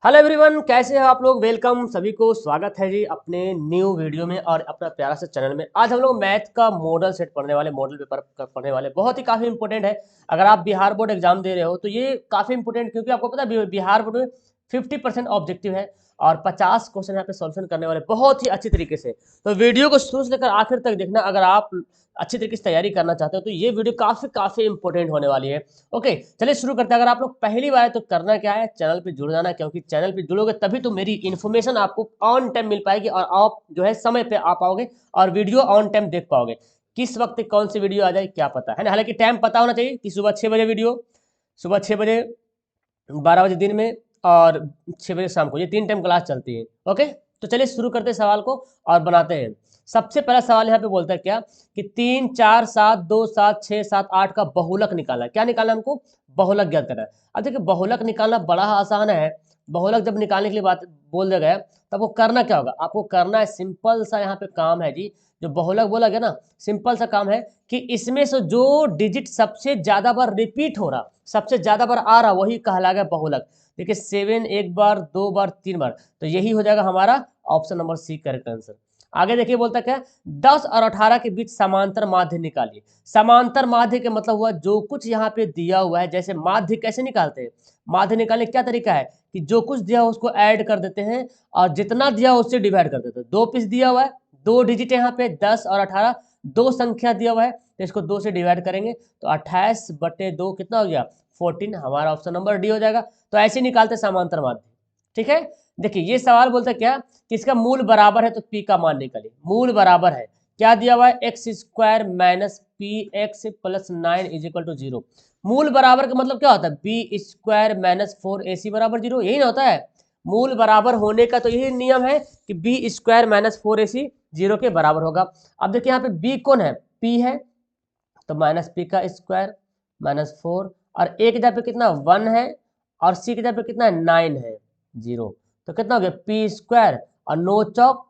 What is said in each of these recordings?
Hello everyone, कैसे हो आप लोग। वेलकम, सभी को स्वागत है जी अपने न्यू वीडियो में और अपना प्यारा सा चैनल में। आज हम लोग मैथ का मॉडल सेट पढ़ने वाले, मॉडल पेपर पढ़ने वाले। बहुत ही काफ़ी इंपॉर्टेंट है। अगर आप बिहार बोर्ड एग्जाम दे रहे हो तो ये काफ़ी इंपॉर्टेंट, क्योंकि आपको पता है बिहार बोर्ड में 50% ऑब्जेक्टिव है और 50 क्वेश्चन यहाँ पे सॉल्यूशन करने वाले बहुत ही अच्छी तरीके से। तो वीडियो को शुरू से लेकर आखिर तक देखना। अगर आप अच्छी तरीके से तैयारी करना चाहते हो तो ये वीडियो काफ़ी इंपॉर्टेंट होने वाली है। ओके, चलिए शुरू करते हैं। अगर आप लोग पहली बार है तो करना क्या है, चैनल पे जुड़ जाना, क्योंकि चैनल पे जुड़ोगे तभी तो मेरी इन्फॉर्मेशन आपको ऑन टाइम मिल पाएगी और आप जो है समय पे आ पाओगे और वीडियो ऑन टाइम देख पाओगे। किस वक्त कौन सी वीडियो आ जाए क्या पता है ना। हालांकि टाइम पता होना चाहिए कि सुबह 6 बजे वीडियो, सुबह 6 बजे, 12 बजे दिन में और 6 बजे शाम को, ये 3 टाइम क्लास चलती है। ओके, तो चलिए शुरू करते हैं सवाल को और बनाते हैं। सबसे पहला सवाल यहाँ पे बोलता है क्या कि 3, 4, 7, 2, 7, 6, 7, 8 का बहुलक निकालना। क्या निकालना हमको? बहुलक ज्ञात करना है। अब देखिए, बहुलक निकालना बड़ा आसान है। बहुलक जब निकालने के लिए बात बोल दिया गया तब वो करना क्या होगा, आपको करना है सिंपल सा यहाँ पे काम है जी। जो बहुलक बोला गया ना, सिंपल सा काम है कि इसमें से जो डिजिट सबसे ज्यादा बार रिपीट हो रहा, सबसे ज्यादा बार आ रहा, वही कहलाएगा बहुलक। देखिए 7 एक बार, 2 बार, 3 बार, तो यही हो जाएगा हमारा option number C correct answer. आगे देखिए बोलता क्या, 10 और 18 के बीच समांतर माध्य निकालिए। समांतर माध्य के मतलब हुआ जो कुछ यहाँ पे दिया हुआ है। जैसे माध्य कैसे निकालते हैं, माध्य निकालने क्या तरीका है कि जो कुछ दिया हो उसको ऐड कर देते हैं और जितना दिया हो उससे डिवाइड कर देते हैं। 2 पीस दिया हुआ है, 2 डिजिट है यहाँ पे 10 और 18, 2 संख्या दिया हुआ है तो इसको 2 से डिवाइड करेंगे तो 28/2 कितना हो गया, 14। हमारा ऑप्शन नंबर डी हो जाएगा। तो ऐसे निकालते समांतर माध्य। ठीक है, देखिए ये सवाल बोलता है क्या कि इसका मूल बराबर है तो पी का मान निकालिए। मूल बराबर है, क्या दिया हुआ है, x square minus p x plus 9 is equal to 0। मूल बराबर का मतलब क्या होता है, बी स्क्वायर माइनस 4ac बराबर 0, यही ना होता है। मूल बराबर होने का तो यही नियम है कि बी स्क्वायर माइनस 4ac 0 के बराबर होगा। अब देखिए यहाँ पे बी कौन है, पी है, तो माइनस पी का स्क्वायर माइनस 4, और ए की जगह पे कितना 1 है और सी की जगह पे कितना 9 है 0, तो कितना हो गया पी स्क्वायर और 9 चौक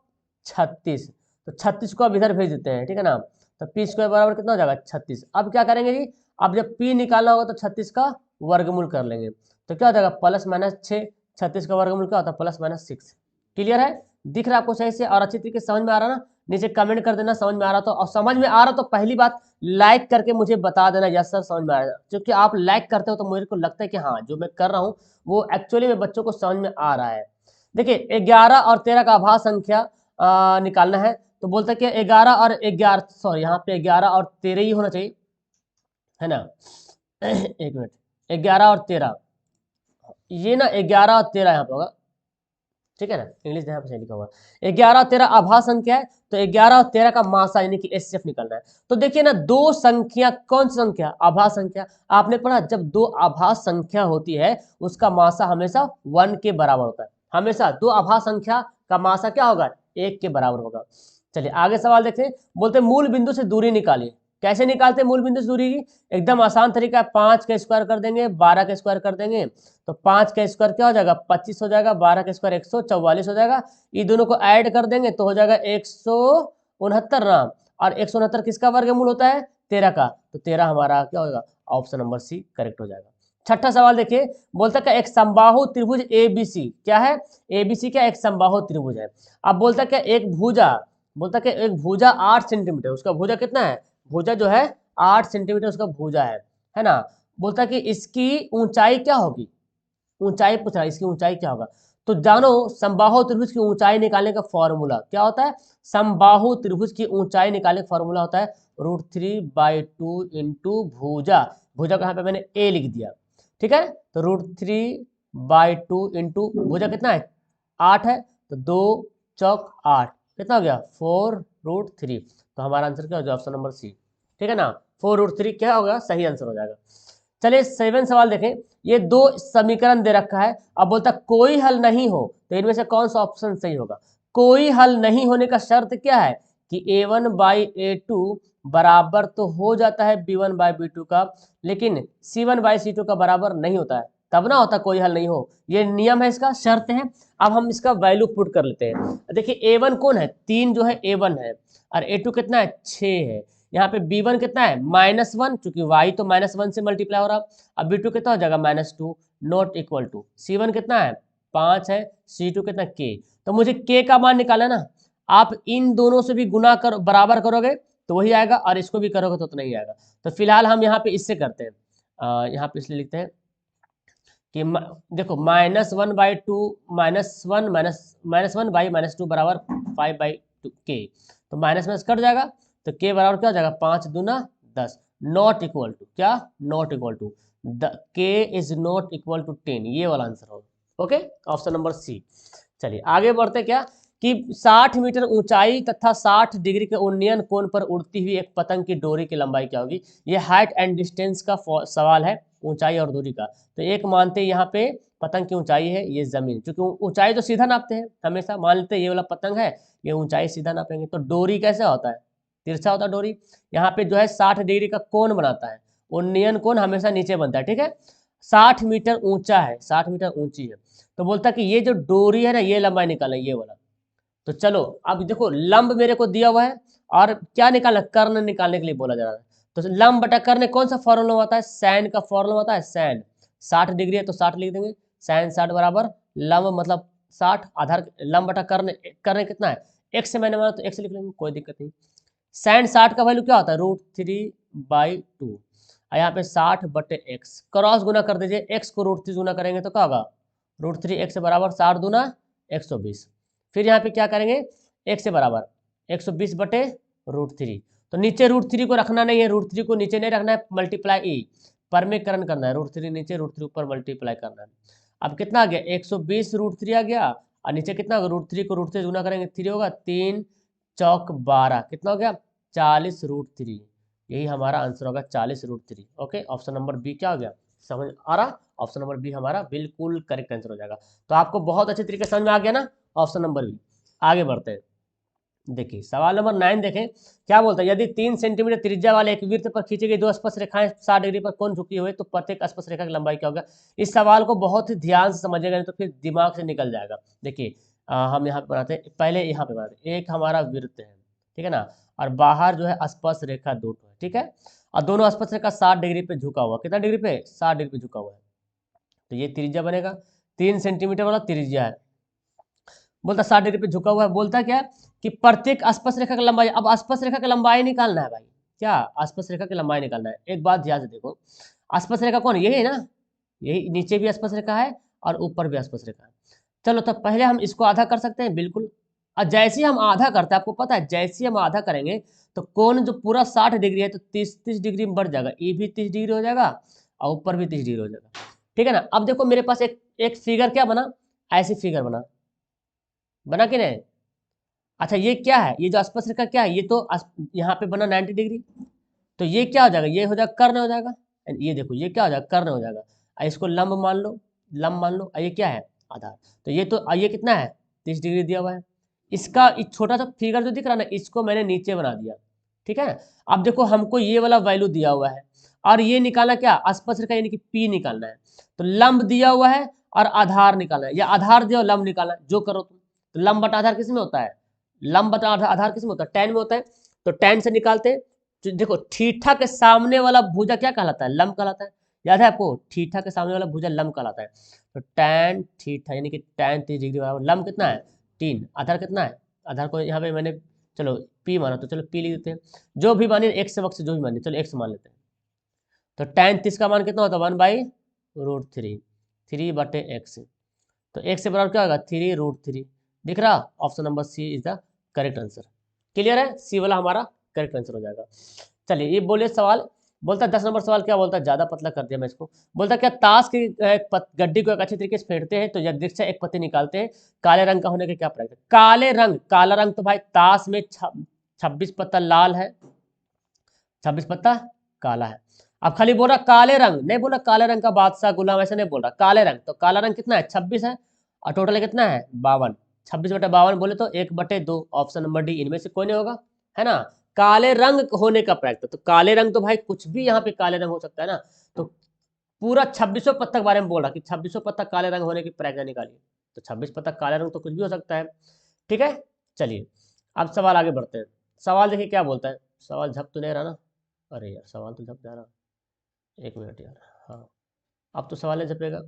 36, तो 36 को अब इधर भेज देते हैं। ठीक है ना, तो पी स्क्वायर बराबर कितना हो जाएगा 36। अब क्या करेंगे जी, अब जब पी निकालना होगा तो 36 का वर्गमूल कर लेंगे, तो क्या हो जाएगा प्लस माइनस 6, 36 का वर्गमूल क्या होता है प्लस माइनस 6। क्लियर है, दिख रहा है आपको सही से और अच्छी तरीके से समझ में आ रहा ना। नीचे कमेंट कर देना समझ में आ रहा तो, और समझ में आ रहा तो पहली बात लाइक करके मुझे बता देना यस सर समझ में आ रहा है। क्योंकि आप लाइक करते हो तो मेरे को लगता है कि हाँ जो मैं कर रहा हूँ वो एक्चुअली में बच्चों को समझ में आ रहा है। देखिए 11 और 13 का आभाज्य संख्या निकालना है। तो बोलता है कि 11 और 11, सॉरी यहाँ पे 11 और 13 ही होना चाहिए, है ना। एक मिनट, 11 और 13, ये ना 11 और 13 यहाँ पे होगा। ठीक है ना, इंग्लिश यहाँ पे सही लिखा हुआ है। 11 और 13 आभाज्य संख्या है, तो 11 और 13 का मासा यानी कि एचसीएफ निकालना है। तो देखिए ना, दो संख्या, कौन सी संख्या, आभाज्य संख्या। आपने पढ़ा जब दो आभाज्य संख्या होती है उसका मासा हमेशा 1 के बराबर होता है। हमेशा दो आभाज्य संख्या का मासा क्या होगा, 1 के बराबर होगा। चलिए आगे सवाल देखते हैं। बोलते मूल बिंदु से दूरी निकालिए। कैसे निकालते हैं मूल बिंदु से दूरी की, एकदम आसान तरीका है, 5 का स्क्वायर कर देंगे, 12 का स्क्वायर कर देंगे, तो 5 का स्क्वायर क्या हो जाएगा 25 हो जाएगा, 12 का स्क्वायर 144 हो जाएगा। ये दोनों को ऐड कर देंगे तो हो जाएगा 169 ना, और 169 किसका वर्गमूल होता है, 13 का, तो 13 हमारा क्या होगा, ऑप्शन नंबर सी करेक्ट हो जाएगा। छठा सवाल देखिए, बोलता है एक समबाहु त्रिभुज एबीसी, क्या है, एबीसी क्या एक समबाहु त्रिभुज है। अब बोलता है एक भुजा, बोलता है एक भुजा 8 सेंटीमीटर, उसका भुजा कितना है, भुजा जो है 8 सेंटीमीटर उसका भुजा है ना। बोलता है कि इसकी ऊंचाई क्या होगी, ऊंचाई पूछ रहा है, इसकी ऊंचाई क्या होगा। तो जानो समबाहु त्रिभुज की ऊंचाई निकालने का फॉर्मूला क्या होता है, समबाहु त्रिभुज की ऊंचाई निकालने का फॉर्मूला होता है √3/2 इंटू भुजा। भुजा को यहाँ पे मैंने ए लिख दिया। ठीक है, तो √3/2 इंटू भुजा कितना है 8 है, तो 2 चौक 8 कितना हो गया 4√3। तो हमारा आंसर क्या हो जाएगा ऑप्शन नंबर सी। ठीक है ना, 4√3 क्या होगा, सही आंसर हो जाएगा। चलिए 7 सवाल देखें। ये दो समीकरण दे रखा है, अब बोलता कोई हल नहीं हो तो इनमें से कौन सा ऑप्शन सही होगा। कोई हल नहीं होने का शर्त क्या है कि a1/a2 बराबर तो हो जाता है b1/b2 का, लेकिन c1/c2 का बराबर नहीं होता है, तब ना होता कोई हल नहीं हो। ये नियम है, इसका शर्त है। अब हम इसका वैल्यू पुट कर लेते हैं। देखिए a1 कौन है, 3 जो है a1 है, और a2 कितना है 6 है। यहाँ पे b1 कितना है -1, चूंकि y तो -1 से मल्टीप्लाई हो रहा। अब b2 कितना हो जाएगा -2, नॉट इक्वल टू, c1 कितना है 5 है, C2 कितना K। तो मुझे K का मान निकालना ना, आप इन दोनों से भी गुना कर बराबर करोगे तो वही आएगा, और इसको भी करोगे तो उतना ही आएगा। तो फिलहाल हम यहाँ पे इससे करते हैं, यहाँ पे इसलिए लिखते हैं कि देखो -1/2 -1 -1 बाई -2 बराबर 5/2 K। तो माइनस माइनस कट जाएगा, तो K बराबर क्या हो जाएगा, 5 दूना 10, नॉट इक्वल टू क्या, not equal to K is not equal to 10, ये वाला आंसर होगा। Okay, option number C. चलिए आगे बढ़ते क्या, कि 60 मीटर ऊंचाई तथा 60 डिग्री के उन्नयन कोण पर उड़ती हुई एक पतंग की डोरी की लंबाई क्या होगी। ये हाइट एंड डिस्टेंस का सवाल है, ऊंचाई और दूरी का। तो एक मानते हैं यहाँ पे पतंग की ऊंचाई है ये जमीन, क्योंकि ऊंचाई तो सीधा नापते हैं हमेशा, मान लेते हैं ये वाला पतंग है, ये ऊंचाई सीधा नापेंगे। तो डोरी कैसे होता है, तिरछा होता है डोरी। यहाँ पे जो है 60 डिग्री का कोण बनाता है, उन्नयन कोण हमेशा नीचे बनता है, ठीक है। 60 मीटर ऊंचा है, 60 मीटर ऊंची है, तो बोलता है कि ये जो डोरी है ना, ये लंबाई निकालना, ये वाला। तो चलो अब देखो, लंब मेरे को दिया हुआ है, और क्या निकालना, कर्ण निकालने के लिए बोला जा रहा है। तो लंब बटा कर्ण कौन सा फॉर्मूला होता है, सैन का फॉर्मूला होता है, सैन। 60 डिग्री है तो 60 लिख देंगे, सैन 60 बराबर लंब मतलब 60 आधार, लंब बटा कर्ण, कर्ण कितना है, x से मैंने माना तो x लिख लेंगे, कोई दिक्कत नहीं। सैन 60 का वैल्यू क्या होता है, √3/2, यहाँ पे 60 बटे x, क्रॉस गुना कर दीजिए, x को √3 गुना करेंगे तो क्या होगा, √3x बराबर 60 दूना 120। फिर यहाँ पे क्या करेंगे, x से बराबर 120 बटे √3। तो नीचे √3 को रखना नहीं है, √3 को नीचे नहीं रखना है, मल्टीप्लाई ई पर में करण करना है, √3 नीचे √3 ऊपर मल्टीप्लाई करना है। अब कितना आ गया, 120 √3 आ गया, और नीचे कितना होगा, √3 को √3 गुना करेंगे 3 होगा, 3 चौक 12, कितना हो गया 40 √3। यही हमारा आंसर होगा 40 √3। ओके, ऑप्शन नंबर बी क्या हो गया, समझ आ रहा, ऑप्शन नंबर बी हमारा बिल्कुल करेक्ट आंसर हो जाएगा। तो आपको बहुत अच्छे तरीके से समझ में आ गया ना, ऑप्शन नंबर बी। आगे बढ़ते हैं, देखिए सवाल नंबर 9 देखें, क्या बोलता है, यदि 3 सेंटीमीटर त्रिज्या वाले एक वृत्त पर खींची गई दो स्पर्श रेखाएं 60 डिग्री पर कोण झुकी हुई, तो प्रत्येक स्पर्श रेखा की लंबाई क्या होगा। इस सवाल को बहुत ही ध्यान से समझिएगा, नहीं तो फिर दिमाग से निकल जाएगा। देखिए हम यहाँ पे बनाते हैं, पहले यहाँ पे बनाते हैं, एक हमारा वृत्त है, ठीक है ना, और बाहर जो है स्पर्श रेखा दो है, ठीक है, और दोनों स्पर्श रेखा 60 डिग्री पे झुका हुआ, कितना डिग्री पे, 60 डिग्री पे झुका हुआ है। तो ये त्रिज्या बनेगा, 3 सेंटीमीटर वाला त्रिज्या है, बोलता 60 डिग्री पे झुका हुआ है, बोलता क्या कि प्रत्येक स्पर्श रेखा की लंबाई, अब स्पर्श रेखा की लंबाई निकालना है भाई, क्या स्पर्श रेखा की लंबाई निकालना है। एक बात ध्यान से देखो, स्पर्श रेखा कौन, यही है ना, यही नीचे भी स्पर्श रेखा है और ऊपर भी स्पर्श रेखा है। चलो तो पहले हम इसको आधा कर सकते हैं, बिल्कुल। और जैसे ही हम आधा करते हैं, आपको पता है जैसे ही हम आधा करेंगे तो कोण जो पूरा 60 डिग्री है तो 30 डिग्री में बढ़ जाएगा, ये भी 30 डिग्री हो जाएगा और ऊपर भी 30 डिग्री हो जाएगा, ठीक है ना। अब देखो मेरे पास एक फिगर क्या बना, ऐसी फिगर बना, बना कि नहीं। अच्छा ये क्या है, ये जो स्पर्श रेखा क्या है, ये तो यहाँ पे बना 90 डिग्री, तो ये क्या हो जाएगा, ये हो जाएगा कर्ण हो जाएगा। ये देखो ये क्या हो जाएगा, कर्ण हो जाएगा। इसको लंब मान लो, लंब मान लो, ये क्या है, आधार। तो ये तो ये कितना है, 30 डिग्री दिया हुआ है। इसका एक छोटा सा फिगर जो दिख रहा है ना, इसको मैंने नीचे बना दिया, ठीक है। अब देखो हमको ये वाला वैल्यू दिया हुआ है, और ये निकालना क्या, स्पर्श रेखा यानी कि P निकालना है। तो लंब दिया हुआ है और आधार निकालना है, या आधार दिया लंब निकालना है, जो करो तुम। तो लंब बटा आधार किस में होता है, लंब बटा आधार किस में होता है, tan में होता है। तो tan से निकालते हैं, तो देखो थीटा के सामने वाला भुजा क्या कहलाता है, लंब कहलाता है। याद है आपको, थीटा के सामने वाला भुजा लंब कहलाता है। तो tan थीटा यानी कि tan 30 डिग्री बराबर लंब कितना है 3, आधार कितना है, आधार को यहाँ पे मैंने चलो P माना, तो चलो P लिख देते हैं, जो भी मानिए x वक्त से जो भी मानिए, चलो x मान लेते हैं। तो tan 30 का मान कितना होता है, 1/√3, 3/x। तो x से बराबर क्या होगा, 3√3। दिख रहा, option number C is the correct answer. Clear है, सी वाला हमारा करेक्ट आंसर हो जाएगा। चलिए ये बोलिए सवाल, बोलता 10 नंबर सवाल क्या बोलता है, ज्यादा पतला कर दिया मैं इसको। बोलता क्या, ताश की गड्डी को एक अच्छे तरीके से फेंटते हैं तो यदृक्ष एक पत्ती निकालते हैं, काले रंग का होने के क्या प्रयोग है। काले रंग, काला रंग तो भाई ताश में 26 पत्ता लाल है, 26 पत्ता काला है। अब खाली बोल रहा काले रंग, नहीं बोला काले रंग का बादशाह गुलाम, ऐसा नहीं बोल रहा, काले रंग। तो काला रंग कितना है, 26 है, और टोटल कितना है 52। 26/52 बोले तो 1/2, ऑप्शन नंबर डी इनमें से कोई नहीं होगा, है ना। काले रंग होने का प्रयोग, तो काले रंग तो भाई कुछ भी यहाँ पे काले रंग हो सकता है ना। तो पूरा 26 पत्ता के बारे में बोल रहा कि 26 पत्ता काले रंग होने की प्रज्ञा निकालिए। तो 26 पत्ता काले रंग तो कुछ भी हो सकता है, ठीक है। चलिए अब सवाल आगे बढ़ते हैं। सवाल देखिए क्या बोलता है, सवाल झप तो नहीं रहा ना, अरे यार सवाल तो झप जा रहा, एक मिनट यार, हाँ अब तो सवाल है झपेगा,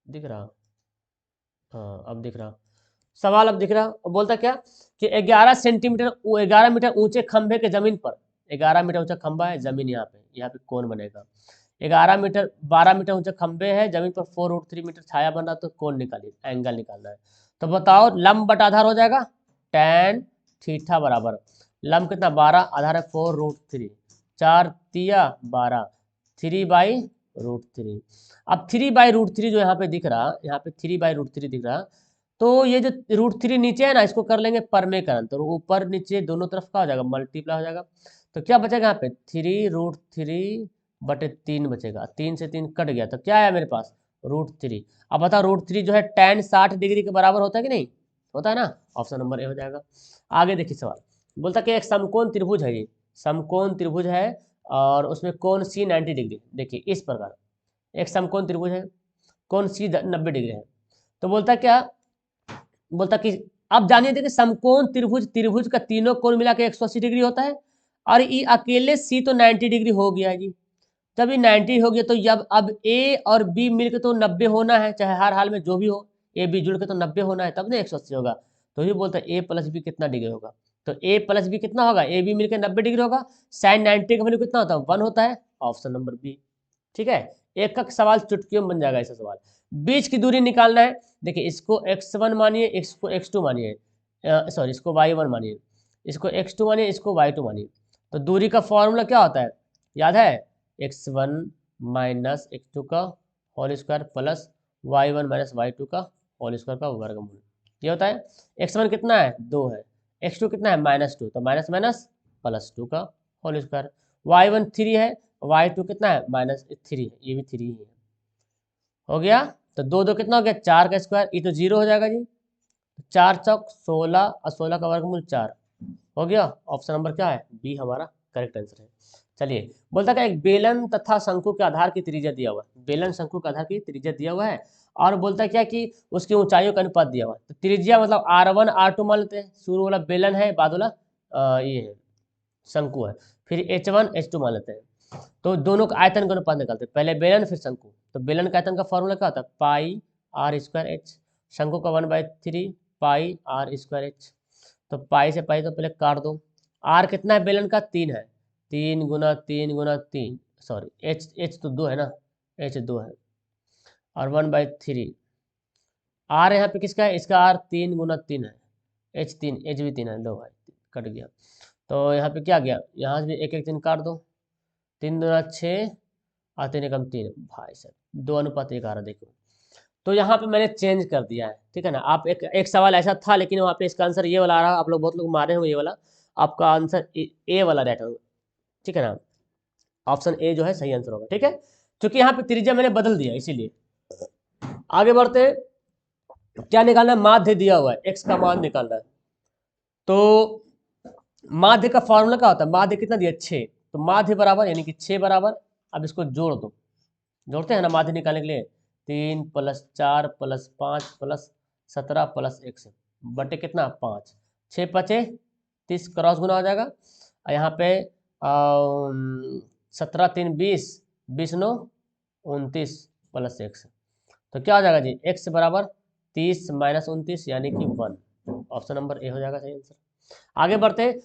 दिख रहा, हाँ अब दिख रहा सवाल, अब दिख रहा। और बोलता क्या कि 11 सेंटीमीटर 11 मीटर ऊंचे खंभे के जमीन पर, 11 मीटर ऊंचा खंभा है जमीन, यहाँ पे कौन बनेगा। 11 मीटर 12 मीटर ऊंचे खंभे है जमीन पर 4√3 मीटर छाया बन रहा, तो कौन निकालिए, एंगल निकालना है। तो बताओ लंब बटा आधार हो जाएगा tan थीटा बराबर लंब कितना 12, आधार है 4√3, 4 तिया 12, 3/√3। अब 3/√3 जो यहाँ पे दिख रहा, यहाँ पे 3/√3 दिख रहा, तो ये जो √3 नीचे है ना, इसको कर लेंगे परमेकरण, तो ऊपर नीचे दोनों तरफ का हो जाएगा मल्टीप्लाई हो जाएगा। तो क्या बचेगा यहाँ पे 3√3/3 बचेगा, 3 से 3 कट गया, तो क्या आया मेरे पास √3। अब बताओ √3 जो है tan 60 डिग्री के बराबर होता है कि नहीं, होता है ना, ऑप्शन नंबर ए हो जाएगा। आगे देखिए सवाल, बोलता कि एक समकोण त्रिभुज है, ये समकोण त्रिभुज है और उसमें कोण सी 90 डिग्री, देखिए इस प्रकार एक समकोण त्रिभुज है, कोण सी 90 डिग्री है। तो बोलता क्या, बोलता कि अब जानिए देखिए समकोण त्रिभुज, त्रिभुज का तीनों कोण मिला के 180 डिग्री होता है, और ये अकेले सी तो 90 डिग्री हो गया जी। जब ये 90 हो गया तो जब अब ए और बी मिलकर तो 90 होना है, चाहे हर हाल में जो भी हो, ए बी जुड़ के तो 90 होना है, तब ना 180 होगा। तो ये बोलता है ए प्लस बी कितना डिग्री होगा, तो ए प्लस बी कितना होगा, ए बी मिलकर 90 डिग्री होगा, साइन 90 का वैल्यू कितना होता है 1 होता है, ऑप्शन नंबर बी। ठीक है, एक का सवाल चुटकियों में बन जाएगा ऐसा सवाल। बीच की दूरी निकालना है, देखिए इसको x1 मानिए, इसको x2 मानिए, सॉरी इसको y1 मानिए, इसको x2 मानिए, इसको y2 मानिए। तो दूरी का फॉर्मूला क्या होता है, याद है, x1 माइनस x2 का whole square plus y1 minus y2 का होल स्क्वायर का वर्गमूल, ये होता है। x1 कितना है 2 है, x2 कितना है -2, तो माइनस माइनस +2 का होल स्क्वायर, y1 3 है, y2 कितना है -3 है, ये भी 3 ही है, हो गया। तो 2 2 कितना हो गया 4 का स्क्वायर, ये तो 0 हो जाएगा जी, 4 चौक 16 और 16 का वर्गमूल 4 हो गया। ऑप्शन नंबर क्या है बी हमारा करेक्ट आंसर है। चलिए, बोलता है एक बेलन तथा शंकु के आधार की त्रिज्या दिया हुआ है, बेलन शंकु के आधार की त्रिज्या दिया हुआ है, और बोलता है क्या कि उसकी ऊंचाइयों का अनुपात दिया हुआ है। तो त्रिज्या मतलब r1 r2 मान लेते हैं, शुरू वाला बेलन है, बाद वाला ये है शंकु है, फिर h1 h2 मान लेते हैं। तो दोनों का आयतन का अनुपात निकालते हैं, पहले बेलन फिर शंकु। तो बेलन का आयतन का फॉर्मूला क्या होता है पाई r स्क्वायर एच, शंकु का 1/3 पाई r स्क्वायर एच। तो पाई से पाई तो पहले काट दो, r कितना है बेलन का 3 है, 3 गुना 3 गुना 3, सॉरी एच तो 2 है ना, एच 2 है, और 1/3 r यहाँ पे किसका है, इसका r 3 गुना 3 है, एच 3 एच भी 3 है, लो भाई कट गया। तो यहाँ पे क्या गया, यहाँ से भी एक एक 3 काट दो, 3 दूना 6 और 3 एकम 3, भाई साहब 2:1 आ रहा देखो। तो यहाँ पे मैंने चेंज कर दिया है, ठीक है ना। आप एक सवाल ऐसा था लेकिन वहाँ पे इसका आंसर ये वाला आ रहा, आप लोग बहुत लोग मारे होंगे ये वाला, आपका आंसर ए वाला राइट होगा, ठीक है ना, ऑप्शन ए जो है सही आंसर होगा, ठीक है। क्योंकि यहाँ पे त्रिज्या मैंने बदल दिया इसीलिए। आगे बढ़ते हैं, क्या निकालना है, माध्य दिया हुआ है, एक्स का मान निकालना है। तो माध्य का फॉर्मूला क्या होता है, माध्य कितना दिया 6, तो माध्य बराबर यानी कि 6 बराबर, अब इसको जोड़ दो, जोड़ते हैं ना माध्य निकालने के लिए, 3 + 4 + 5 + 17 + 1 बटे कितना 5, 6 5 30 क्रॉस गुना हो जाएगा, और यहाँ पे 17 3 20, 20 9 29 + 1, तो क्या हो जाएगा जी x बराबर 30 - 29 यानी कि 1, ऑप्शन नंबर ए हो जाएगा सही आंसर। आगे बढ़ते,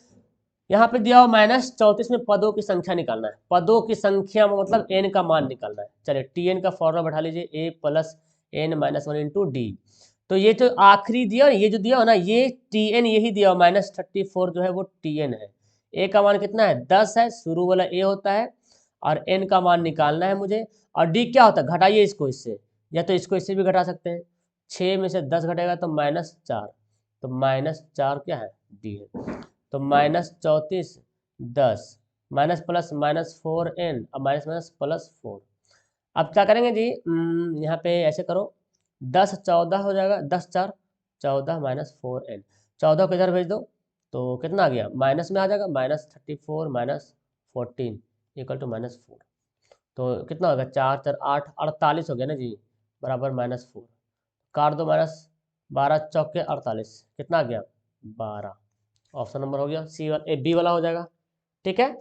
यहाँ पे दिया हुआ -34 में पदों की संख्या निकालना है, पदों की संख्या मतलब n का मान निकालना है। चलिए tn का फॉर्मूला बैठा लीजिए, a + n - 1 × d। तो ये जो आखिरी दिया, ये जो दिया हो ना, ये tn यही दिया हो, -34 जो है वो tn है। a का मान कितना है 10 है, शुरू वाला a होता है, और n का मान निकालना है मुझे, और d क्या होता है, घटाइए इसको इससे, या तो इसको इससे भी घटा सकते हैं, 6 में से 10 घटेगा तो -4, तो -4 क्या है d है। तो -34 10 माइनस प्लस -4n, अब माइनस माइनस +4। अब क्या करेंगे जी, यहाँ पे ऐसे करो, 10 14 हो जाएगा, 10 4 14 -4n, 14 को इधर भेज दो तो कितना आ गया माइनस में आ जाएगा, -34 - 14 = -4। तो कितना होगा 4 4 8 48 हो गया ना जी, बराबर -4, काट दो, -12 चौके 48, कितना आ गया 12, ऑप्शन नंबर हो गया सी वाला, बी वाला हो जाएगा, ठीक है।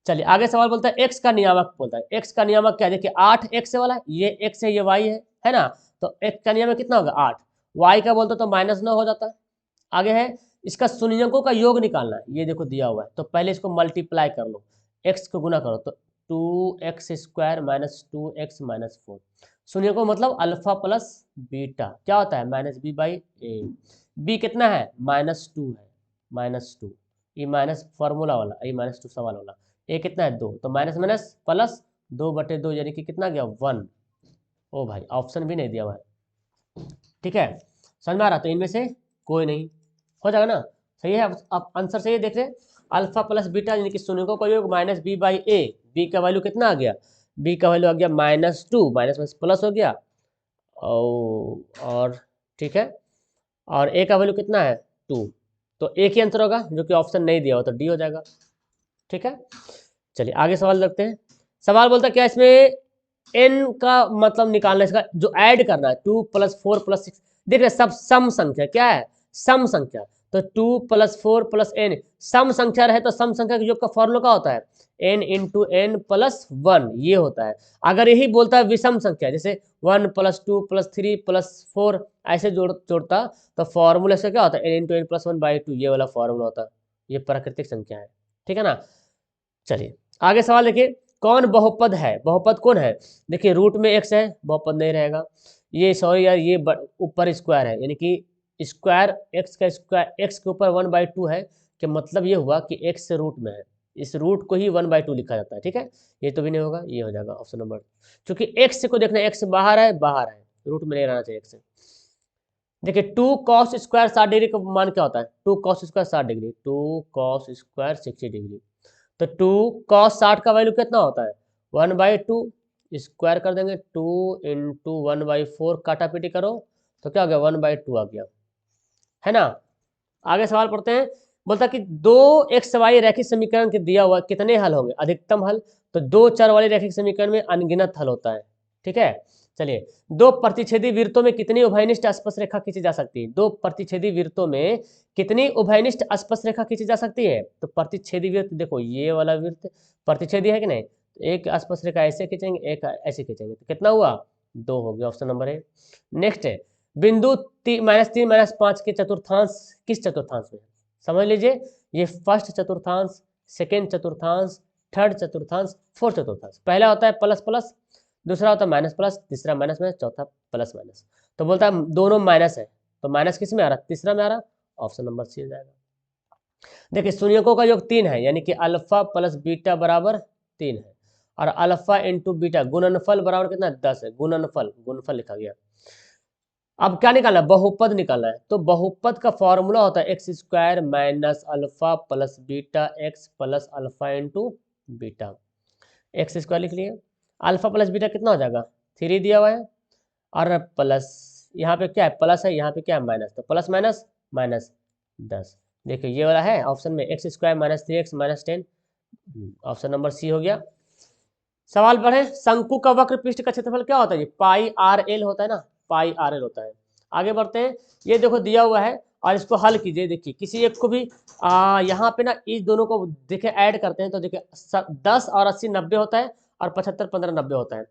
चलिए आगे सवाल बोलता है एक्स का नियामक, बोलता है एक्स का नियामक क्या है, देखिए 8 एक्स वाला, ये एक्स है ये वाई है ना, तो एक्स का नियामक कितना होगा 8, y का बोलते तो -9 हो जाता। आगे है इसका शून्यकों का योग निकालना है, ये देखो दिया हुआ है, तो पहले इसको मल्टीप्लाई कर लो, x को गुना करो तो 2x² माइनस 2x माइनस 4। शून्यकों मतलब अल्फा प्लस बीटा क्या होता है -b/a। b कितना है -2 है, -2, ये माइनस फार्मूला वाला, ये -2 सवाल वाला। a कितना है 2, तो माइनस माइनस प्लस 2/2 यानी कि कितना गया 1। ओ भाई ऑप्शन भी नहीं दिया हुआ है, ठीक है समझ में आ रहा, तो इनमें से कोई नहीं हो जाएगा ना, सही है। अब आंसर सही है, देख रहे अल्फा प्लस बीटा यानी कि शून्यकों का योग -b/a। b का वैल्यू कितना आ गया, b का वैल्यू आ गया -2, माइनस माइनस प्लस हो गया, और ठीक है, और a का वैल्यू कितना है 2, तो एक ही आंसर होगा जो कि ऑप्शन नहीं दिया हो, तो डी हो जाएगा, ठीक है। चलिए आगे सवाल देखते हैं। सवाल बोलता है क्या इसमें n का मतलब निकालना है, इसका जो ऐड करना है 2 + 4 + 6, देख रहे सब सम संख्या क्या है, सम संख्या, तो 2 + 4 + n सम संख्या रहे तो सम संख्या के योग का फॉर्मूला क्या होता है n × n + 1, ये होता है। अगर यही बोलता है विषम संख्या, जैसे 1 + 2 + 3 + 4 ऐसे जोड़ता, तो फॉर्मूला से क्या होता है n × n + 1/2, ये वाला फॉर्मूला होता है, ये प्राकृतिक संख्या है, ठीक है ना। चलिए आगे सवाल देखिए, कौन बहुपद है, बहुपद कौन है, देखिए रूट में x है, बहुपद नहीं रहेगा। ये सॉरी यार, ये ऊपर स्क्वायर है, यानी कि स्क्वायर x का स्क्वायर x के ऊपर 1/2 है, कि मतलब ये हुआ कि x से रूट में है, इस रूट को ही 1/2 लिखा जाता है, ठीक है। ये तो भी नहीं होगा, ये हो जाएगा ऑप्शन नंबर, क्योंकि x को देखना, x बाहर है, बाहर है, रूट में नहीं रहना चाहिए x। देखिए 2 cos स्क्वायर 60 डिग्री का मान क्या होता है, 2 cos square 60 degree, 2 cos square 60 degree, तो 2 cos 60 का वैल्यू कितना होता है 1/2, स्क्वायर कर देंगे 2 × 1/4, काटा पीटी करो तो क्या हो गया 1/2 आ गया, है ना। आगे सवाल पढ़ते हैं, बोलता कि 2xy रैखिक समीकरण के दिया हुआ कितने हल होंगे, अधिकतम हल, तो 2 चर वाले रैखिक समीकरण में अनगिनत हल होता है, ठीक है। चलिए 2 प्रतिच्छेदी वृत्तों में कितनी उभयनिष्ठ स्पर्श रेखा खींची जा सकती है, 2 प्रतिच्छेदी वृत्तों में कितनी उभयनिष्ठ स्पर्श रेखा खींची जा सकती है, तो प्रतिच्छेदी वृत्त देखो ये वाला वृत्त प्रतिच्छेदी है कि नहीं, तो एक स्पर्श रेखा ऐसे खींचेंगे, एक ऐसे खींचेंगे, तो कितना हुआ 2 हो गया, ऑप्शन नंबर है। नेक्स्ट है बिंदु -3 -5 के चतुर्थांश किस चतुर्थांश में, समझ लीजिए ये फर्स्ट चतुर्थांश, सेकेंड चतुर्थांश, थर्ड चतुर्थांश, फोर्थ चतुर्थांश। पहला होता है प्लस प्लस, दूसरा होता है माइनस प्लस, तीसरा माइनस माइनस, चौथा प्लस माइनस, तो बोलता है दोनों माइनस है, तो माइनस किस में आ रहा है तीसरा में आ रहा, ऑप्शन नंबर सी हो जाएगा। देखिए शून्यकों का योग 3 है, यानी कि अल्फा प्लस बीटा बराबर 3 है, और अल्फा इंटू बीटा गुणनफल बराबर कितना 10 है, गुणनफल लिखा गया। अब क्या निकालना है, बहुपद निकालना है, तो बहुपद का फॉर्मूला होता है x² minus alpha plus beta x plus alpha into beta, x² लिख लिए, अल्फा प्लस बीटा कितना हो जाएगा 3 दिया हुआ है, और प्लस यहाँ पे क्या है प्लस है, यहाँ पे क्या है माइनस, तो प्लस माइनस माइनस 10। देखिए ये वाला है ऑप्शन में x² minus 3x minus 10, option number C हो गया। सवाल बढ़े, शंकु का वक्र पृष्ठ का क्षेत्रफल क्या होता है, πRL होता है ना, πRL होता है। आगे बढ़ते हैं, ये देखो दिया हुआ है और इसको हल कीजिए, देखिए किसी एक को भी यहाँ पे ना इस दोनों को देखिए ऐड करते हैं, तो देखिए 10 और 80 90 होता है, और 75 15 90 होता है,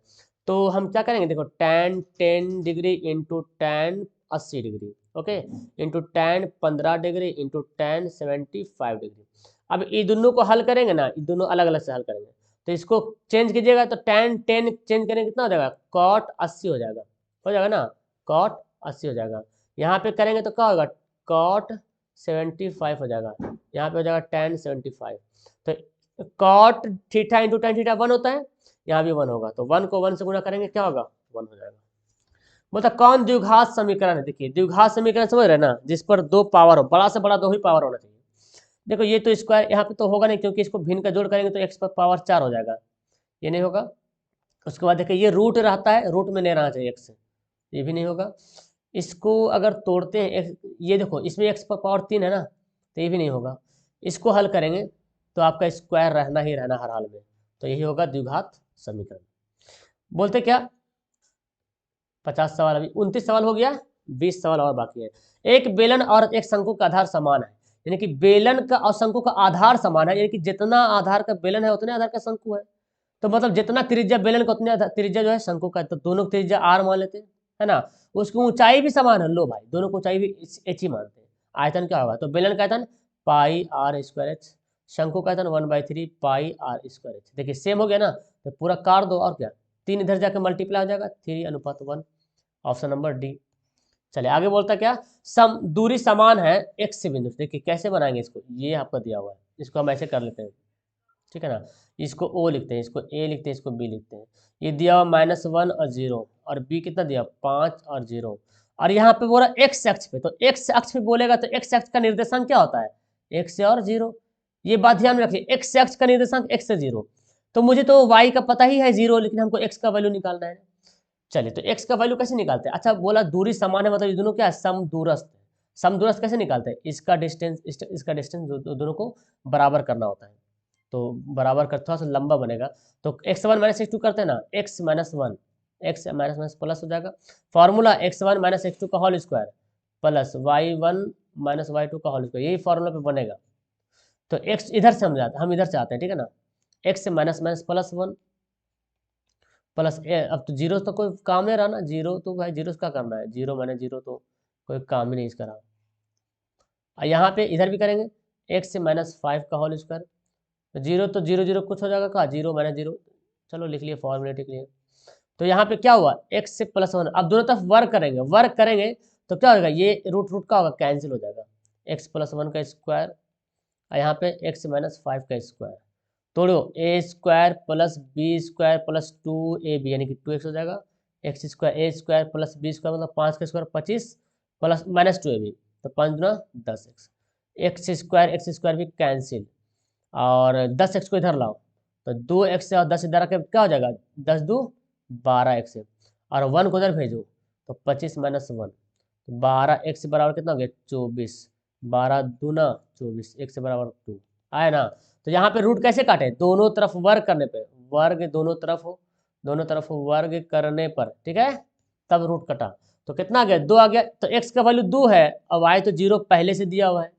तो हम क्या करेंगे देखो tan 10 degree into tan 80 degree, okay, into tan 15 degree into tan 75 degree. अब ये दोनों को हल करेंगे ना, ये दोनों अलग अलग से हल करेंगे, तो इसको चेंज कीजिएगा, तो tan 10 चेंज करेंगे कितना हो जाएगा cot 80 हो जाएगा ना, cot 80 हो जाएगा। यहाँ पे करेंगे तो क्या होगा cot 75 हो जाएगा, यहाँ पे हो जाएगा tan 75, तो cot theta into tan theta 1 होता है, यहाँ भी 1 होगा, तो 1 को 1 से गुणा करेंगे क्या होगा 1 हो जाएगा। मतलब कौन द्विघात समीकरण है, देखिए द्विघात समीकरण समझ रहे ना, जिस पर 2 पावर हो, बड़ा से बड़ा 2 ही पावर होना चाहिए। देखो ये तो स्क्वायर यहाँ पे तो होगा नहीं, क्योंकि इसको भिन्न का जोड़ करेंगे तो x पर पावर 4 हो जाएगा, ये नहीं होगा। उसके बाद देखिए ये रूट रहता है, रूट में नहीं रहना चाहिए x, ये भी नहीं होगा। इसको अगर तोड़ते हैं ये देखो इसमें x पर पावर 3 है ना, तो ये भी नहीं होगा। इसको हल करेंगे तो आपका स्क्वायर रहना ही रहना हर हाल में, तो यही होगा द्विघात समीकरण। बोलते क्या 50 सवाल, अभी 29 सवाल हो गया, 20 सवाल और बाकी है। एक बेलन और एक शंकु का आधार समान है, यानी कि बेलन का और शंकु का आधार समान है, यानी कि जितना आधार का बेलन है उतने आधार का शंकु है, तो मतलब जितना त्रिज्या बेलन का उतने त्रिज्या जो है शंकु का, तो दोनों त्रिज्या r मान लेते हैं, है ना, उसकी ऊंचाई भी समान है, लो भाई दोनों को ऊंचाई भी एच ही मानते हैं। आयतन क्या होगा, तो बेलन का आयतन पाई आर स्क्वायर एच, शंकु का आयतन 1/3 पाई आर स्क्वायर एच। देखिए सेम हो गया ना, तो पूरा काट दो और क्या, 3 इधर जाकर मल्टीप्लाई हो जाएगा, 3:1, ऑप्शन नंबर डी। चलिए आगे बोलता क्या, सम दूरी समान है एक्स से बिंदु से। देखिए कैसे बनाएंगे इसको, ये आपका दिया हुआ है, इसको हम ऐसे कर लेते हैं, ठीक है ना, इसको ओ लिखते हैं, इसको ए लिखते हैं, इसको बी लिखते हैं। ये दिया हुआ -1 और 0, और बी कितना दिया 5 और 0, और यहाँ पे बोला एक्स अक्ष पे, तो एक्स अक्ष पे बोलेगा तो एक्स अक्ष का निर्देशांक क्या होता है, एक्स और 0। ये बात ध्यान में रखिए, एक्स अक्ष का निर्देशांक एक्स से 0, तो मुझे तो वाई का पता ही है 0, लेकिन हमको एक्स का वैल्यू निकालना है। चलिए तो एक्स का वैल्यू कैसे निकालते हैं, अच्छा बोला दूरी समान है, मतलब ये दोनों क्या है, समदूरस्थ है। समदूरस्थ कैसे निकालते हैं, इसका डिस्टेंस इसका डिस्टेंस दोनों को बराबर करना होता है, तो बराबर कर थोड़ा सा लंबा बनेगा, तो x1 - x2 करते हैं ना, x - 1 x माइनस प्लस हो जाएगा, फॉर्मूला x1 - x2 का whole square plus y1 - y2 का होल स्क्वायर, यही फॉर्मूला पे बनेगा। तो x इधर से हम इधर से आते हैं, ठीक है ना, x माइनस प्लस 1 प्लस अब तो जीरो तो कोई काम नहीं रहा ना, जीरो तो भाई जीरो का करना है, 0 - 0 तो कोई काम ही नहीं इसका रहा। यहाँ पे इधर भी करेंगे, x -5 का होल स्क्वायर, तो 0 तो 0 0 कुछ हो जाएगा, कहा 0 - 0, चलो लिख लिए फॉर्मूले लिख लिए। तो यहाँ पे क्या हुआ, x से +1, अब दोनों तरफ वर्क करेंगे, वर्क करेंगे तो क्या होगा, ये रूट रूट का होगा, कैंसिल हो जाएगा, x +1 का स्क्वायर, और यहाँ पे x -5 का स्क्वायर, तोड़ो a square plus b square plus 2ab यानी कि 2x हो जाएगा, x square a square plus b square मतलब 5 का स्क्वायर 25 प्लस -2ab, तो 5 गुना 10x, एक्स स्क्वायर भी कैंसिल, और 10x को इधर लाओ, तो 2x से और 10 इधर आके क्या हो जाएगा, 10 2 12x, और 1 को उधर भेजो तो 25 - 1, तो 12x बराबर कितना हो गया 24, 12 दूना 24, x से बराबर 2 आए ना। तो यहाँ पे रूट कैसे काटे, दोनों तरफ वर्ग करने पे, वर्ग दोनों तरफ वर्ग करने पर, ठीक है, तब रूट कटा, तो कितना आ गया 2 आ गया, तो x का वैल्यू 2 है और y तो 0 पहले से दिया हुआ है।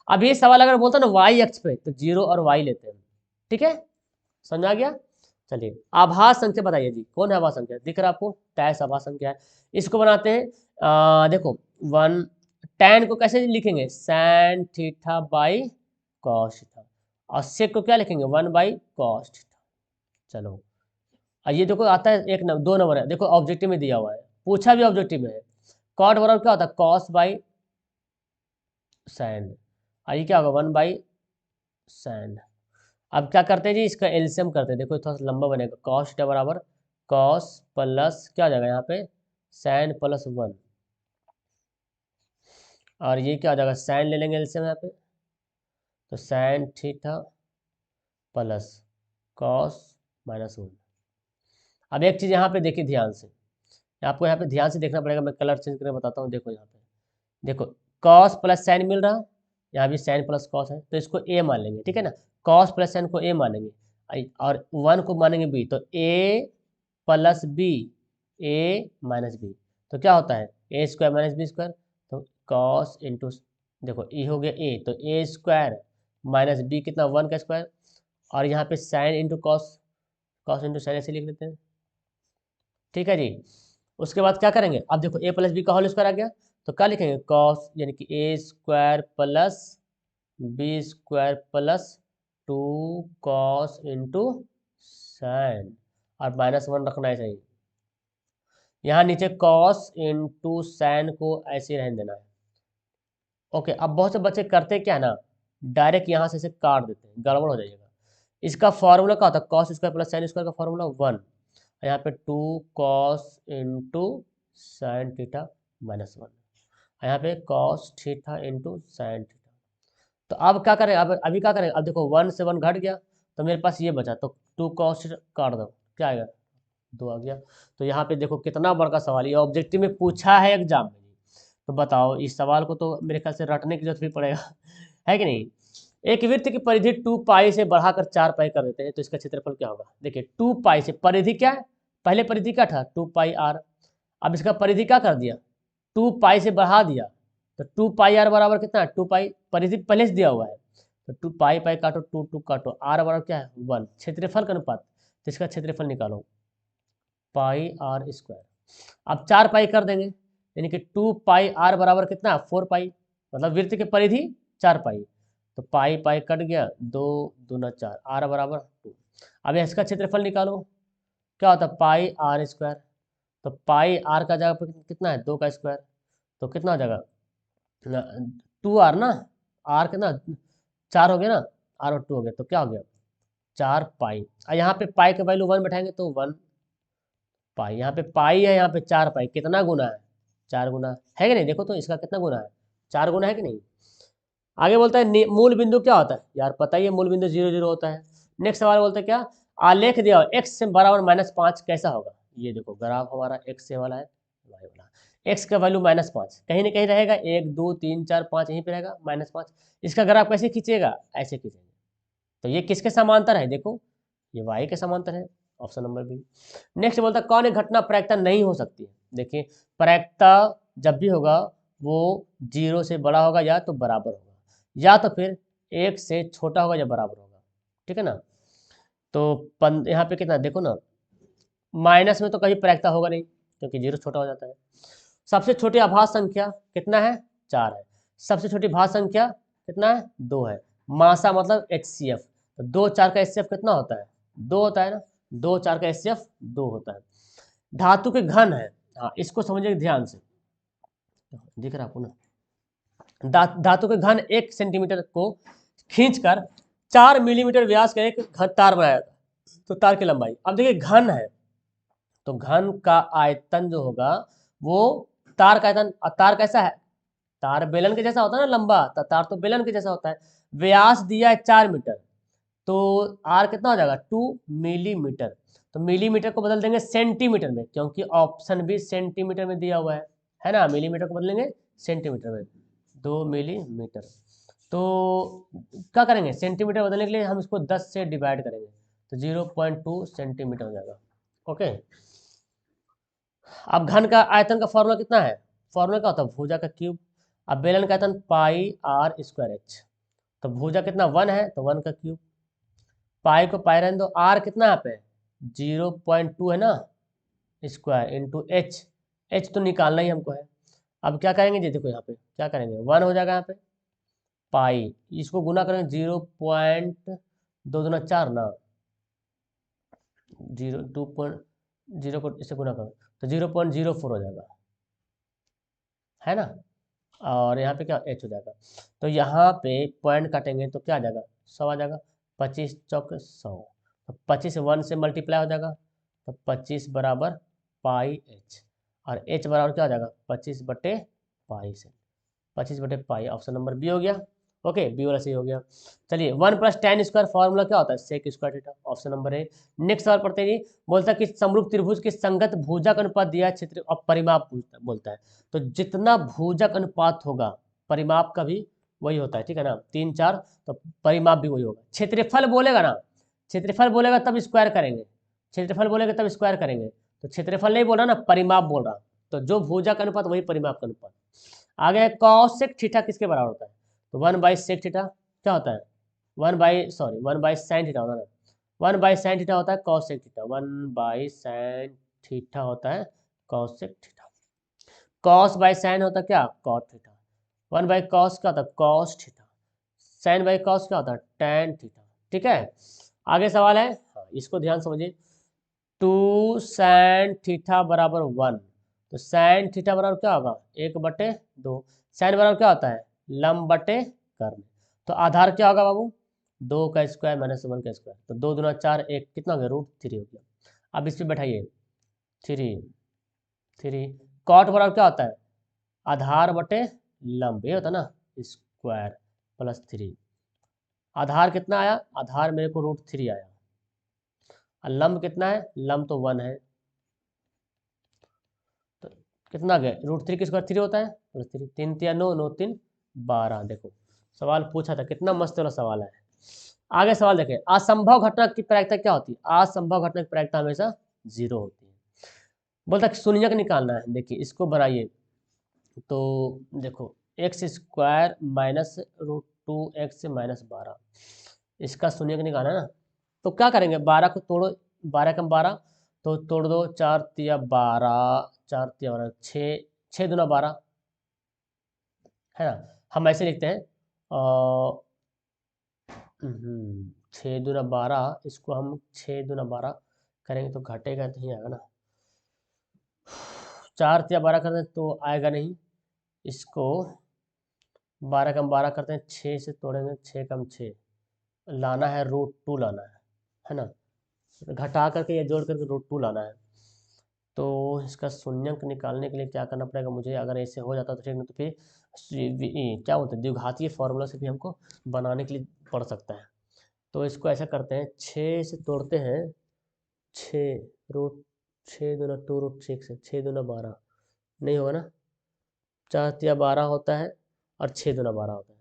अब ये सवाल अगर बोलता ना y अक्ष पे, तो 0 और y लेते हैं, ठीक है, समझ आ गया। चलिए आभास संख्या बताइए जी, कौन है आभास संख्या, दिख रहा है आपको, टैस आभास संख्या है, इसको बनाते हैं, देखो 1 tan को कैसे लिखेंगे, sin theta by cos theta, और sec को क्या लिखेंगे 1/cos थीटा। चलो ये देखो आता है 2 नंबर है, देखो ऑब्जेक्टिव में दिया हुआ है, पूछा भी ऑब्जेक्टिव में है, cot बराबर क्या होता है cos बाई sin, ये क्या होगा 1/sin। अब क्या करते हैं जी, इसका एलसीएम करते हैं, देखो थोड़ा सा लंबा बनेगा, cos थीटा बराबर cos प्लस क्या हो जाएगा यहाँ पे sin प्लस 1, और ये क्या हो जाएगा sin ले लेंगे एलसीएम यहाँ पे, तो sin थीटा प्लस cos -1। अब एक चीज़ यहाँ पे देखिए ध्यान से, आपको यहाँ पे ध्यान से देखना पड़ेगा, मैं कलर चेंज करके बताता हूँ, देखो यहाँ पे देखो cos प्लस साइन मिल रहा, यहाँ भी साइन प्लस कॉस है, तो इसको a मान लेंगे, ठीक है ना, cos प्लस साइन को a मानेंगे, और 1 को मानेंगे b, तो a plus b, a minus b, तो क्या होता है a square minus b square, तो cos इंटू, देखो ये हो गया a, तो a स्क्वायर माइनस बी कितना 1 का स्क्वायर, और यहाँ पे sine into cos, cos into sign ऐसे लिख लेते हैं, ठीक है जी। उसके बाद क्या करेंगे, अब देखो a प्लस बी का होल स्क्वायर आ गया, तो क्या लिखेंगे कॉस यानी कि a square plus b square plus 2 cos into sine, और -1 रखना है चाहिए, यहाँ नीचे कॉस इंटू साइन को ऐसे रहने देना है। ओके, अब बहुत से बच्चे करते क्या है ना, डायरेक्ट यहाँ से इसे काट देते हैं, गड़बड़ हो जाएगा। इसका फॉर्मूला क्या होता है, cos square plus sine square का फॉर्मूला 1, यहाँ पे 2 कॉस इंटू साइन थीटा -1, यहाँ पे cos theta into sine theta. तो अब क्या करें, अब अभी क्या करें, अब देखो 1 से 1 घट गया, तो मेरे पास ये बचा, तो 2 कॉस काट दो, क्या आएगा 2 आ गया। तो यहाँ पे देखो कितना बड़ा सवाल, ये ऑब्जेक्टिव में पूछा है एग्जाम में, तो बताओ इस सवाल को तो मेरे ख्याल से रटने की जरूरत भी पड़ेगा है कि नहीं। एक वृत्त की परिधि 2 पाई से बढ़ाकर 4 पाई कर देते हैं, तो इसका क्षेत्रफल क्या होगा, देखिए 2 पाई से, परिधि क्या है, पहले परिधि क्या था 2 पाई आर, अब इसका परिधि क्या कर दिया 2 पाई से बढ़ा दिया, तो 2 पाई आर बराबर कितना है 2 पाई, परिधि पहले से दिया हुआ है, तो 2 पाई पाई काटो 2 2 काटो, आर बराबर क्या है 1, क्षेत्रफल का अनुपात, तो इसका क्षेत्रफल निकालो पाई आर स्क्वायर, अब 4 पाई कर देंगे, यानी कि 2 पाई आर बराबर कितना, 4 पाई, मतलब वृत्त की परिधि 4 पाई। तो पाई पाई कट गया, 2 दूना 4, आर बराबर 2। अब इसका क्षेत्रफल निकालो, क्या होता है, पाई आर स्क्वायर। तो पाई आर का जगह पर कितना है, 2 का स्क्वायर, तो कितना हो जाएगा, 2 आर ना, आर कितना 4 हो गया ना, आर और 2 हो गया, तो क्या हो गया 4 पाई। और यहाँ पे पाई का वैल्यू 1 बैठाएंगे तो 1 पाई, यहाँ पे पाई है, यहाँ पे 4 पाई, कितना गुना है, 4 गुना है कि नहीं, देखो तो इसका कितना गुना है, 4 गुना है कि नहीं। आगे बोलता है मूल बिंदु क्या होता है, यार पता ही है मूल बिंदु 0 0 होता है। नेक्स्ट सवाल बोलता है क्या, आलेख दिया हो x से बराबर -5 कैसा होगा। ये देखो ग्राफ हमारा x से वाला है, y वाला, x का वैल्यू -5 कहीं ना कहीं रहेगा, 1 2 3 4 5 यहीं पे रहेगा -5। इसका ग्राफ कैसे खींचेगा, ऐसे खींचेंगे। तो ये किसके समांतर है, देखो ये y के समांतर है, ऑप्शन नंबर बी। नेक्स्ट बोलता है कौन एक घटना प्रायिकता नहीं हो सकती है। देखिए प्रायिकता जब भी होगा वो 0 से बड़ा होगा या तो बराबर होगा, या तो फिर 1 से छोटा होगा या बराबर होगा, ठीक है ना। तो यहाँ पे कितना देखो ना, माइनस में तो कभी प्रायिकता होगा नहीं क्योंकि 0 छोटा हो जाता है। सबसे छोटी आभास संख्या कितना है, 4 है। सबसे छोटी भाज्य संख्या कितना है, 2 है। मासा मतलब HCF, तो 2 4 का HCF कितना होता है, 2 होता है ना, 2 4 का HCF 2 होता है। धातु के घन है, हाँ इसको समझिए ध्यान से, दिख रहा आपको ना, धातु के घन 1 सेंटीमीटर को खींचकर 4 मिलीमीटर व्यास का एक घन तार बनाया था। तो तार की लंबाई, अब देखिए घन है तो घन का आयतन जो होगा वो तार का आयतन, तार कैसा है, तार बेलन के जैसा होता है ना लंबा, तार तो बेलन के जैसा होता है। व्यास दिया है 4 मीटर, तो आर कितना हो जाएगा 2 मिलीमीटर। तो मिलीमीटर को बदल देंगे सेंटीमीटर में, क्योंकि ऑप्शन भी सेंटीमीटर में दिया हुआ है ना, मिलीमीटर को बदलेंगे सेंटीमीटर में, 2 मिलीमीटर। तो क्या करेंगे, सेंटीमीटर बदलने के लिए हम इसको 10 से डिवाइड करेंगे, तो 0.2 सेंटीमीटर हो जाएगा। ओके, अब घन का आयतन का फॉर्मूला कितना है, फॉर्मूला क्या होता है, भुजा का क्यूब। अब बेलन का आयतन पाई आर स्क्वायर एच, तो भुजा कितना 1 है तो 1 का क्यूब, पाई को पाई रहने दो, आर कितना यहाँ पे 0.2 है ना, स्क्वायर इंटू एच, एच तो निकालना ही हमको है। अब क्या करेंगे जी, देखो यहाँ पे क्या करेंगे, 1 हो जाएगा यहाँ पे, पाई इसको गुना करेंगे 0.2 दूना 4 ना, 2.0 को इससे गुना करो तो 0.04 हो जाएगा, है ना। और यहाँ पे क्या एच हो जाएगा, तो यहाँ पे पॉइंट काटेंगे तो क्या आ जाएगा 100 आ जाएगा, 25 चौक 100, तो 25 1 से मल्टीप्लाई हो जाएगा, तो 25 बराबर पाई एच, और एच बराबर क्या हो जाएगा 25 बटे पाई से, 25 बटे पाई, ऑप्शन नंबर बी हो गया। ओके, बी वाला सही हो गया। चलिए 1 + tan स्क्वायर फॉर्मूला क्या होता है, sec square theta, option number A. Next सवाल पढ़ते हैं जी, बोलता है कि समरूप त्रिभुज के संगत भुजक अनुपात दिया है, क्षेत्र और परिमाप बोलता है। तो जितना भुजक अनुपात होगा परिमाप का भी वही होता है, ठीक है ना, 3 4, तो परिमाप भी वही होगा। क्षेत्रफल बोलेगा ना, क्षेत्रफल बोलेगा तब स्क्वायर करेंगे, क्षेत्रफल बोलेगा तब स्क्वायर करेंगे, तो क्षेत्रफल नहीं बोल रहा ना, परिमाप बोल रहा, तो जो भुजक अनुपात वही परिमाप का अनुपात। आगे कॉस सेक थीटा किसके बराबर होता है, तो 1/सेक थीटा क्या होता है, 1/साइन थीटा होता है ना, 1/साइन थीटा होता है कॉस सेक थीटा, 1/साइन थीटा होता है cosec theta. Cos by sine होता है क्या, कॉट थीटा। 1/कॉस क्या होता है, cos theta. Sine by cos क्या होता है, टैन थीटा। ठीक है, आगे सवाल है, हाँ इसको ध्यान समझिए, 2 साइन थीटा बराबर 1, तो साइन थीटा बराबर क्या होगा 1/2, साइन बराबर क्या होता है लंब बटे कर्ण, तो आधार क्या होगा बाबू 2 का स्क्वायर -1 का स्क्वायर, तो 2 दूना 4, 1 कितना हो गया √3 हो गया। अब इस पर बैठाइए 3 कॉट बराबर क्या होता है आधार बटे लंब, ये होता है ना स्क्वायर +3, आधार कितना आया, आधार मेरे को √3 आया, और लंब कितना है, लंब तो 1 है, तो कितना गया √3 की स्क्वायर 3 होता है +3, 3 3 9 9 3 12। देखो सवाल पूछा था, कितना मस्त वाला सवाल है। आगे सवाल देखें, असंभव घटना की प्रायिकता क्या होती है, असंभव घटना की प्रायिकता हमेशा 0 होती है। बोलता है शून्यक निकालना है, देखिए इसको बनाइए, तो देखो x² -√2x -12, इसका शून्यक निकालना है ना, तो क्या करेंगे 12 को तोड़ो, 12 कम 12, तो तोड़ दो 4 तिया 12, 4 तिया 12, 6 6 दूना 12 है ना। हम ऐसे लिखते हैं 6 दूना 12, इसको हम 6 दूना 12 करेंगे तो घटेगा नहीं, आएगा ना। 4 तिया 12 करते हैं तो आएगा नहीं। इसको 12 कम 12 करते हैं, 6 से तोड़ेंगे, 6 कम 6 लाना है, √2 लाना है ना। घटा करके या जोड़ करके √2 लाना है। तो इसका शून्यंक निकालने के लिए क्या करना पड़ेगा मुझे, अगर ऐसे हो जाता तो ठीक, नहीं तो फिर क्या बोलते हैं द्विघातीय फॉर्मूला से भी हमको बनाने के लिए पड़ सकता है। तो इसको ऐसा करते हैं, 6 से तोड़ते हैं, 6 दूना 2√6 से 6 दूना 12 नहीं होगा ना, 4 तिया 12 होता है और 6 दूना 12 होता है,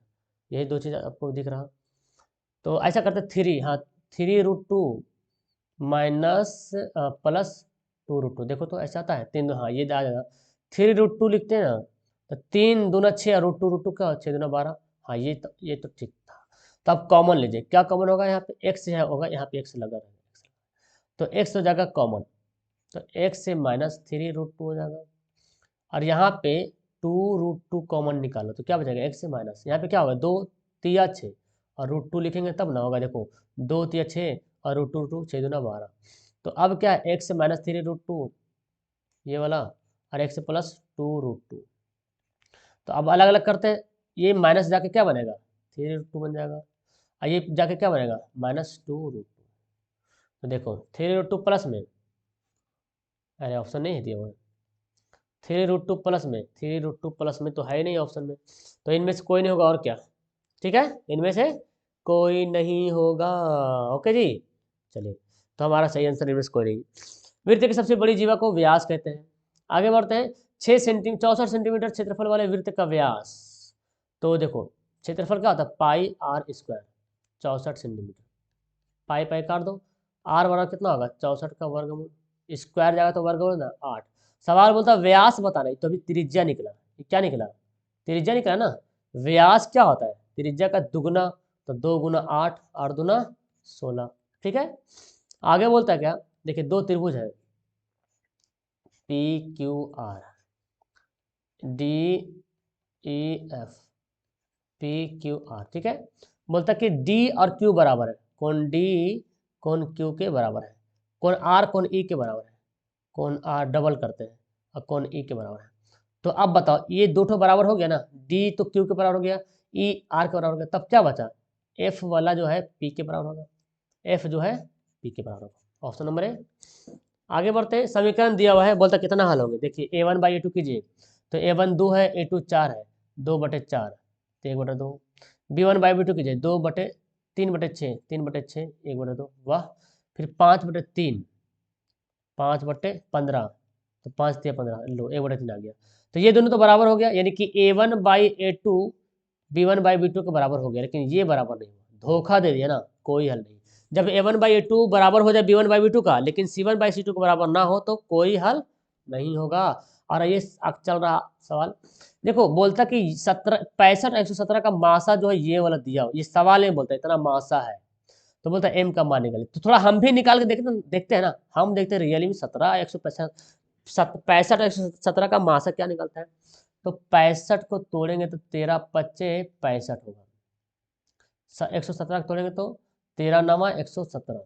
यही दो चीज़ आपको दिख रहा। तो ऐसा करते हैं 3, हाँ 3√2 माइनस प्लस 2√2, देखो तो ऐसा आता है 3, हाँ ये आ जाएगा। 3√2 लिखते हैं ना, तो 3 दूना 6 और √2 क्या, 6 दूना 12, हाँ ये तो ठीक था। तो अब कॉमन लीजिए, क्या कॉमन होगा, यहाँ पे x है होगा, यहाँ पे x लगा रहेगा, तो x हो जाएगा कॉमन, तो x से माइनस 3√2 हो जाएगा। और यहाँ पे 2√2 कॉमन निकालो तो क्या बचेगा, x से माइनस, यहाँ पे क्या होगा 2 तिया 6 और √2 लिखेंगे तब ना होगा, देखो 2 तिया 6 और √2 6 दूना 12। तो अब क्या है, x से माइनस 3√2 ये वाला, और x से प्लस 2√2। तो अब अलग अलग करते हैं, ये माइनस जाके क्या बनेगा 3√2 बन जाएगा, और ये जाके क्या बनेगा -2√2। तो देखो 3√2 प्लस में, अरे ऑप्शन नहीं है दिया हुआ, 3√2 प्लस में, 3√2 प्लस में तो है ही नहीं ऑप्शन में, तो इनमें से कोई नहीं होगा और क्या, ठीक है, इनमें से कोई नहीं होगा। ओके जी, चलिए, तो हमारा सही आंसर इनमें से कोई नहीं। वृत्त की सबसे बड़ी जीवा को व्यास कहते हैं। आगे बढ़ते हैं, 64 सेंटीमीटर क्षेत्रफल वाले वृत्त का व्यास। तो देखो क्षेत्रफल क्या होता है, πr², 64 सेंटीमीटर, पाई पाई काट दो, आर बराबर कितना होगा 64 का वर्गमूल, स्क्वायर जाएगा तो वर्गमूल ना 8। सवाल बोलता व्यास बताना है, तो अभी त्रिज्या निकला, क्या निकला, त्रिज्या निकला ना। व्यास क्या होता है, त्रिज्या का दुगुना, तो 2 गुना 8, 8 दूना 16, ठीक है। आगे बोलता है क्या, देखिए दो त्रिभुज है PQR DEF PQR, ठीक है। बोलता कि D और Q बराबर है, कौन D कौन Q के बराबर है, कौन R कौन E के बराबर है, कौन R डबल करते हैं और कौन E के बराबर है। तो अब बताओ ये दो ठो बराबर हो गया ना, D तो Q के बराबर हो गया, E R के बराबर हो गया, तब क्या बचा, F वाला जो है P के बराबर होगा, F जो है P के बराबर होगा, ऑप्शन नंबर ए। आगे बढ़ते हैं, समीकरण दिया हुआ है, बोलता कितना हल होंगे, देखिए A1/A2 कीजिए, तो A1 2 है, A2 4 है, 2/4 तो 1/2, B1/B2 कीजिए, 3/6 3/6 1/2, वाह। फिर 5/3 5/15, तो 5 तिया 15, लो 1/3 आ गया। तो ये दोनों तो बराबर हो गया, यानी कि A1/A2 B1/B2 के बराबर हो गया, लेकिन ये बराबर नहीं हुआ, धोखा दे दिया ना, कोई हल नहीं। जब A1/A2 बराबर हो जाए B1/B2 का, लेकिन C1/C2 के बराबर ना हो तो कोई हल नहीं होगा। और ये चल रहा सवाल, देखो बोलता कि 65 का मासा जो है ये वाला दिया हो, ये सवाल में बोलता है इतना मासा है, तो बोलता है m का मान निकाले। तो थोड़ा हम भी निकाल के देखते हैं ना, हम देखते हैं रियली में 65 का मासा क्या निकलता है। तो 65 को तोड़ेंगे तो 13 पच्चे 65 होगा, 117 को तोड़ेंगे तो 13 9 117।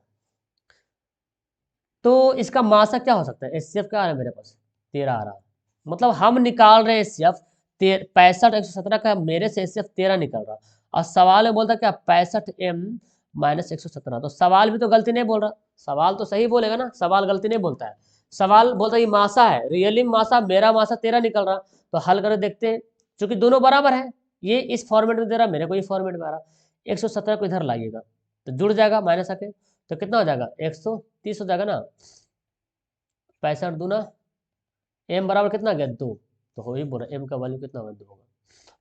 तो इसका मासा क्या हो सकता है, HCF क्या आ रहा है मेरे पास 13 आ रहा है, मतलब हम निकाल रहे हैं HCF 65 117 का, मेरे से HCF 13 निकल रहा, और सवाल में बोलता क्या 65m - 117। तो सवाल भी तो गलती नहीं बोल रहा, सवाल तो सही बोलेगा ना, सवाल गलती नहीं बोलता है। सवाल बोलता है ये मासा है, रियली मासा, मेरा मासा 13 निकल रहा, तो हल करके देखते हैं, क्योंकि दोनों बराबर है, ये इस फॉर्मेट में दे रहा, मेरे को ये फॉर्मेट में आ रहा। 117 को इधर लाइएगा तो जुड़ जाएगा माइनस आके, तो कितना हो जाएगा 130 हो जाएगा ना, 65 दूना m बराबर कितना गया 2, तो हो ही बोला m का वैल्यू कितना होगा 2 होगा।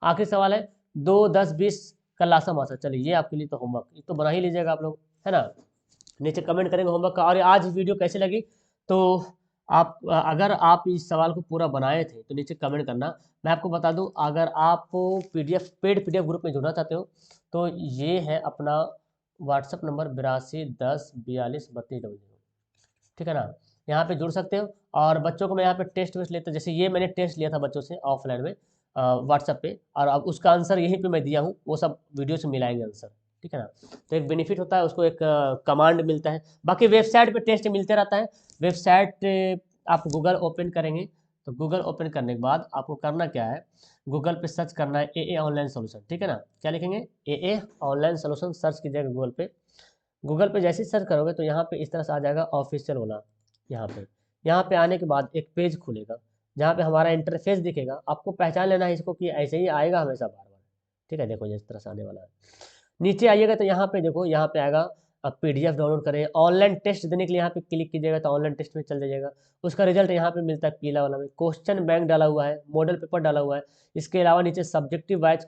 आखिरी सवाल है 2 10 20 का लासा मासा, चलिए ये आपके लिए तो होमवर्क, ये तो बना ही लीजिएगा आप लोग, है ना। नीचे कमेंट करेंगे होमवर्क का, और आज वीडियो कैसे लगी, तो आप अगर आप इस सवाल को पूरा बनाए थे तो नीचे कमेंट करना। मैं आपको बता दूं, अगर आप PDF पेड PDF ग्रुप में जुड़ना चाहते हो तो ये है अपना व्हाट्सअप नंबर 82 10 42 32 00, ठीक है ना। यहाँ पे जुड़ सकते हो। और बच्चों को मैं यहाँ पे टेस्ट वेस्ट लेता, जैसे ये मैंने टेस्ट लिया था बच्चों से ऑफलाइन में व्हाट्सएप पे, और अब उसका आंसर यहीं पे मैं दिया हूँ, वो सब वीडियो से मिलाएंगे आंसर, ठीक है ना। तो एक बेनिफिट होता है, उसको एक कमांड मिलता है। बाकी वेबसाइट पे टेस्ट मिलते रहता है। वेबसाइट आप गूगल ओपन करेंगे, तो गूगल ओपन करने के बाद आपको करना क्या है, गूगल पे सर्च करना है ए ऑनलाइन सोल्यूशन, ठीक है ना। क्या लिखेंगे, ए ऑनलाइन सोल्यूशन सर्च कीजिएगा गूगल पे। गूगल पे जैसे ही सर्च करोगे तो यहाँ पे इस तरह से आ जाएगा ऑफिशियल वाला। यहाँ पे आने के बाद एक पेज खुलेगा, जहाँ पे हमारा इंटरफेस दिखेगा। आपको पहचान लेना है इसको कि ऐसे ही आएगा हमेशा बार बार, ठीक है। देखो जिस तरह से आने वाला है, नीचे आइएगा तो यहाँ पे देखो, यहाँ पे आएगा अब PDF डाउनलोड करें, ऑनलाइन टेस्ट देने के लिए यहाँ पे क्लिक कीजिएगा तो ऑनलाइन टेस्ट में चल जाइएगा। उसका रिजल्ट यहाँ पे मिलता है पीला वाला में, क्वेश्चन बैंक डाला हुआ है, मॉडल पेपर डाला हुआ है। इसके अलावा नीचे सब्जेक्टिव वाइज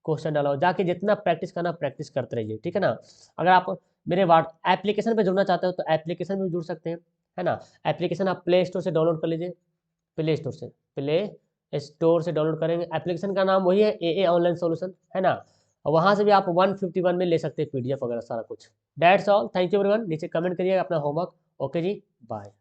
क्वेश्चन डाला हुआ, जाके जितना प्रैक्टिस करना प्रैक्टिस करते रहिए, ठीक है ना। अगर आप मेरे वाट एप्लीकेशन पे जुड़ना चाहते हो तो एप्लीकेशन में जुड़ सकते हैं, है ना। एप्लीकेशन आप प्ले स्टोर से डाउनलोड कर लीजिए, प्ले स्टोर से डाउनलोड करेंगे। एप्लीकेशन का नाम वही है, ए ऑनलाइन सोल्यूशन, है ना। और वहाँ से भी आप 151 में ले सकते हैं PDF वगैरह सारा कुछ। That's all, thank you everyone. नीचे कमेंट करिएगा अपना होमवर्क। ओके जी, बाय।